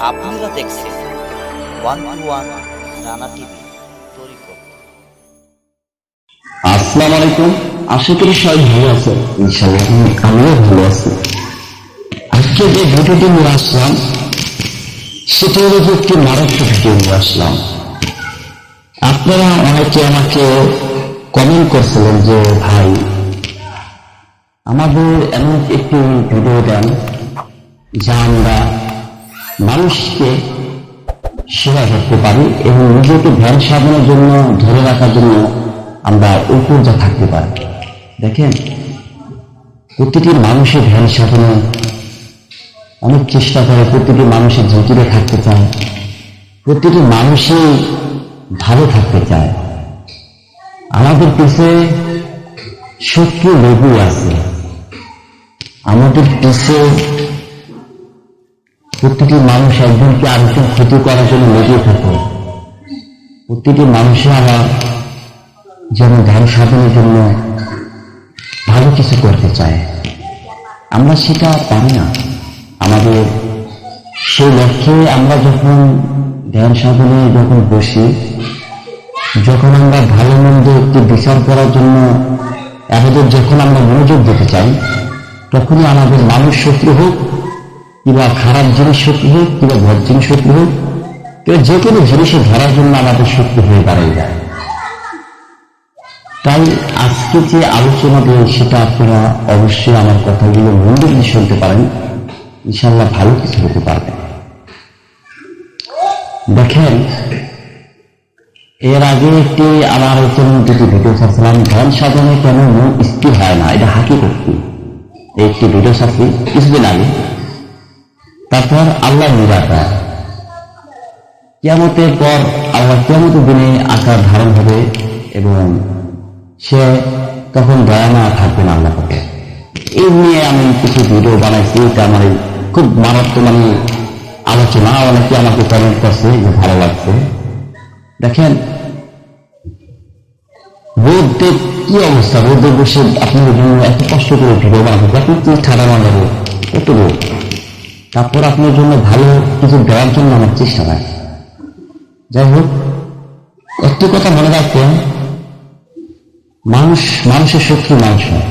আপনারা দেখছেন 121 রানা টিভি তরিকত। আসসালামু আলাইকুম। আশা করি সবাই ভালো আছেন। ইনশাআল্লাহ আমিও ভালো আছি। আজকে যে ভিডিওটি নিয়ে আসলাম সেটা হলো যে একটি মারাত্মক ভিডিও নিয়ে আসলাম। আপনারা অনেকে আমাকে কমেন্ট করছিলেন যে ভাই আমাদের এমন একটি ভিডিও দেন যা আমরা মানুষকে সেবা করতে পারি এবং নিজেকে ধ্যান সাধনের জন্য ধরে রাখার জন্য আমরা ঐক্যতা থাকতে পারি। দেখেন, প্রতিটি মানুষের ধ্যান সাধনে অনেক চেষ্টা করে, প্রতিটি মানুষের ঝুঁকিতে থাকতে চায়, প্রতিটি মানুষই ভালো থাকতে চায়। আমাদের পিছে শত্রু লেবু আছে, আমাদের পিছে প্রতিটি মানুষ একজনকে আরেকজন ক্ষতি করার জন্য লেগে থাকে। প্রতিটি মানুষই আমার যেন ধ্যান সাধনের জন্য ভালো কিছু করতে চায়, আমরা সেটা পারি না। আমাদের সেই লক্ষ্যে আমরা যখন ধ্যান সাধনে যখন বসি, যখন আমরা ভালো মন্দ একটি বিচার করার জন্য আমাদের যখন আমরা মনোযোগ দিতে চাই, তখনই আমাদের মানুষ শত্রু হোক কিংবা খারাপ জিনিস শত্রু হোক কিংবা ভর জিনিস শত্রু হোক কিংবা যে কোনো জিনিসে ধরার জন্য আমাদের শত্রু হয়ে দাঁড়িয়ে যায়। তাই আজকে যে আলোচনা দিয়ে সেটা আপনারা অবশ্যই আমার কথাগুলো মনোযোগ দিয়ে শুনতে পারেন, ইনশাআল্লাহ ভালো কিছু হতে পারবেন। দেখেন, এর আগে একটি আমার দুটি ভিডিও ছাড়ছিলাম, ধ্যান সাধনে কেন মন স্থির হয় না, এটা হাকিকত একটি ভিডিও ছাড়ছি কিছুদিন আগে। তারপর আল্লাহ নিরাকার, কিয়ামতের পর আল্লাহ কিয়ামতের দিনে আকার ধারণ হবে এবং সে তখন দয়া না থাকবে না আল্লাহ পাকে। এই নিয়ে আমি কিছু ভিডিও বানাইছি। এটা আমার খুব মারাত্মক আলোচনা, অনেকে আমাকে কমেন্ট করছে যে ভালো লাগছে। দেখেন, রোদে কি অবস্থা, রোদে বসে আপনাদের জন্য এত কষ্ট করে ভিডিও বানাতে, আপনি কি ঠান্ডা মানাবো কত রোদ, তারপর আপনার জন্য ভালো কিছু দেওয়ার জন্য আমার চেষ্টা হয়। যাই হোক, একটি কথা মনে রাখবেন, মানুষের শত্রু মানুষ নয়।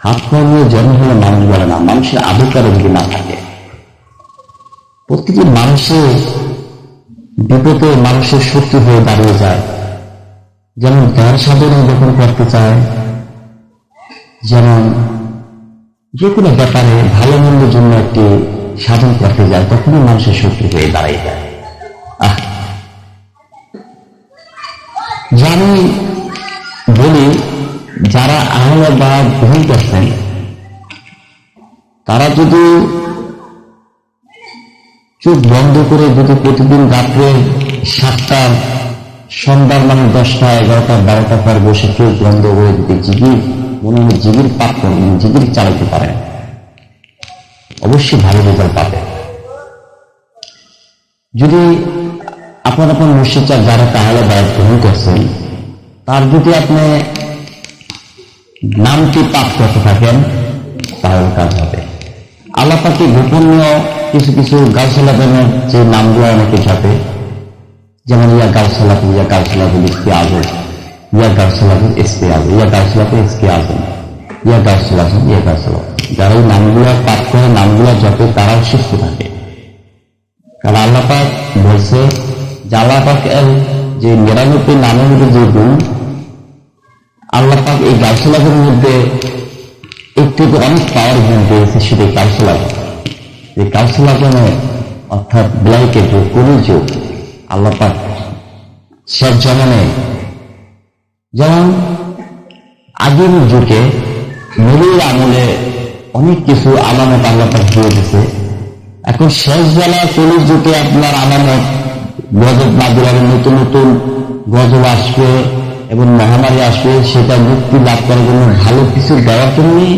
হাত কর্মে জন্ম হলে মানুষ বলে না, মানুষের আধিকার যদি না থাকে। প্রতিটি মানুষের বিপদে মানুষের শত্রু হয়ে দাঁড়িয়ে যায়। যেমন ধ্যান সাধনা যখন করতে চায়, যেমন যে কোনো ব্যাপারে ভালো মন্দের জন্য একটি সাধন করতে যায়, তখনই মানুষের শত্রু হয়ে দাঁড়িয়ে যায়। আমি বলি, যারা আহলে বা গ্রহণ করছেন তারা যদি চোখ বন্ধ করে যদি প্রতিদিন রাত্রে 7টা, সন্ধ্যার 10টা, 11টা, 12টা পর বসে চোখ বন্ধ করে যদি জিগির মনে হয় জিগির পাপ করবেন, জিগির চালাতে পারেন, অবশ্যই ভালো রেজাল্ট পাবে। যদি আপনার মুর্শিদ যারা তাহলে বায়াত গ্রহণ করছেন, তার যদি আপনি নামটি পাঠ করতে থাকেন তাহলে কাজ হবে। আল্লাহ পাকে গোপনীয় কিছু কিছু গাউসালাদের যে নামগুলো অনেকে যাবে, যেমন ইয়া গাউসালাপুর, ইয়া গাউসালাপুর ইসকে আজম, ইয়া গাউসালাপুর এসকে আজম, ইয়া গাউসালাপুর এসকে আজম, ইয়া গাউসালাপুর, ইয়া গাউসালাপুর, যারা এই নামগুলো পাঠ করে, নামগুলো যাবে, তারাও সুস্থ থাকে। কারণ আল্লাহ পাক বলছে যে আল্লাহ পাকের যে 99 নামের মধ্যে যে গুণ, আল্লাহ পাক এই গাউসালাপুরের মধ্যে একটু অনেক পাওয়ার গুণ পেয়েছে, সেটাই কাউসালাপ। এই কাউসালাপনে অর্থাৎ ব্লাইকের যুগ, কলির যুগ, আল্লাহ পাক শেষ জামানে যেমন আগের যুগে নবীর আমলে অনেক কিছু আলামত আল্লাহ পাক দিয়ে দিয়েছে। এখন শেষ বেলায় কলির যুগে আপনার আলামত গজব নাযিল হবে, নতুন নতুন গজব আসবে এবং মহামারী আসবে, সেটা মুক্তি লাভ করার জন্য ভালো কিছু দেওয়ার জন্যই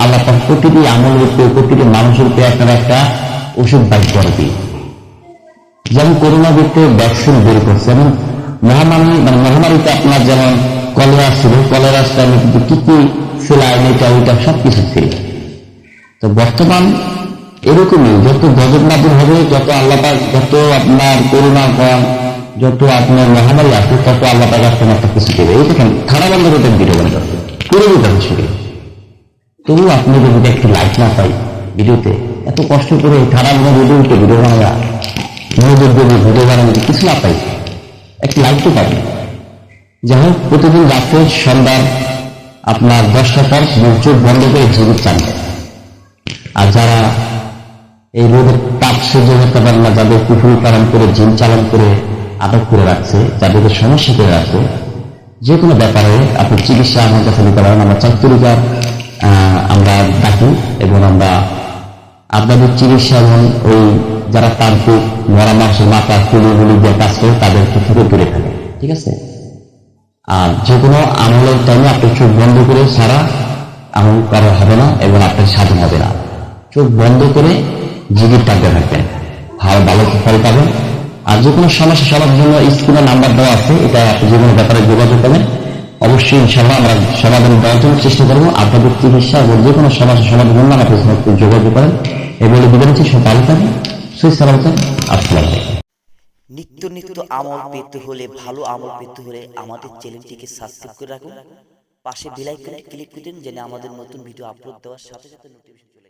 আল্লাহ পাক প্রতিটি আমলের উপরে, প্রতিটি মানুষের উপরে আপনারা একটা ওষুধ বাইর করে দিই। যেমন করোনা ভিত্তিক ভ্যাকসিন বের করছে, যেমন মহামারীতে আপনার যেমন কলেরা ছিল, কলেরার টাইমে কিন্তু কি কি সেলাইন, এটা ওইটা সবকিছু ছিল। তো বর্তমান এরকমই যত গজব নাজিল হবে, যত আল্লাহ পাক যত আপনার করুণা করেন, যত আপনার মহামারী আছে, তত আল্লাহ পাক আপনার একটা কিছু দেবে। এই দেখেন খারাপ বন্ধ করতে ভিডিও বন্ধ করে দিতে শুরু, তবু আপনি যদি একটি লাইক না পাই ভিডিওতে, এত কষ্ট করে খারাপ ভিডিওতে ভিডিও বানাবা, মনোযোগ দেবে ভিডিও বানানো, কিছু না পাই, একটি লাইক তো পাবেন। যাই হোক, প্রতিদিন রাতে সন্ধ্যার আপনার 10টা পর চোখ বন্ধ করে জীবিত চালাবে। আর যারা এই রোদের তাপ সহ্য করতে পারে না, যাদের কুফুরি পালন করে জিন চালন করে আটক করে রাখছে, যাদেরকে সমস্যা করে রাখছে, যে কোনো ব্যাপারে আপনি চিকিৎসা আমার কাছে নিতে পারেন। আমরা 4 তরিকার আমরা ডাকি এবং আমরা আপনাদের চিকিৎসা এবং ওই যারা তান্ত্রিক মরা মানুষের মাথা কুলিগুলি দিয়ে কাজ করে তাদেরকে থেকে দূরে ফেলে, ঠিক আছে। আর যে কোনো আমলের টাইমে আপনি চোখ বন্ধ করে সারা আমল করা হবে না এবং আপনার স্বাধীন হবে না। চোখ বন্ধ করে জিগির টাকতে থাকবেন, ভালো ফল পাবেন। আর যে কোনো সমস্যা সবার জন্য স্ক্রিনে নাম্বার দেওয়া আছে, এটা আপনি যে কোনো ব্যাপারে যোগাযোগ করবেন, অবশ্যই ইনশাআল্লাহ আমরা সমাধান দেওয়ার জন্য চেষ্টা করবো। আপনাদের চিকিৎসা এবং যে কোনো সমস্যা সমাধানের জন্য আমাদের সঙ্গে যোগাযোগ করেন। এই বলে বিদায় নিচ্ছি, সব ভালো থাকেন, সুস্থ থাকেন। আসসালামু আলাইকুম। নিত্য নিত্য আমল পেতে হলে, ভালো আমল পেতে হলে আমাদের চ্যানেলটিকে সাবস্ক্রাইব করে রাখুন, পাশে বেল আইকনে ক্লিক করে দিন, যেন আমাদের নতুন ভিডিও আপলোড দেওয়ার সাথে সাথে নোটিফিকেশন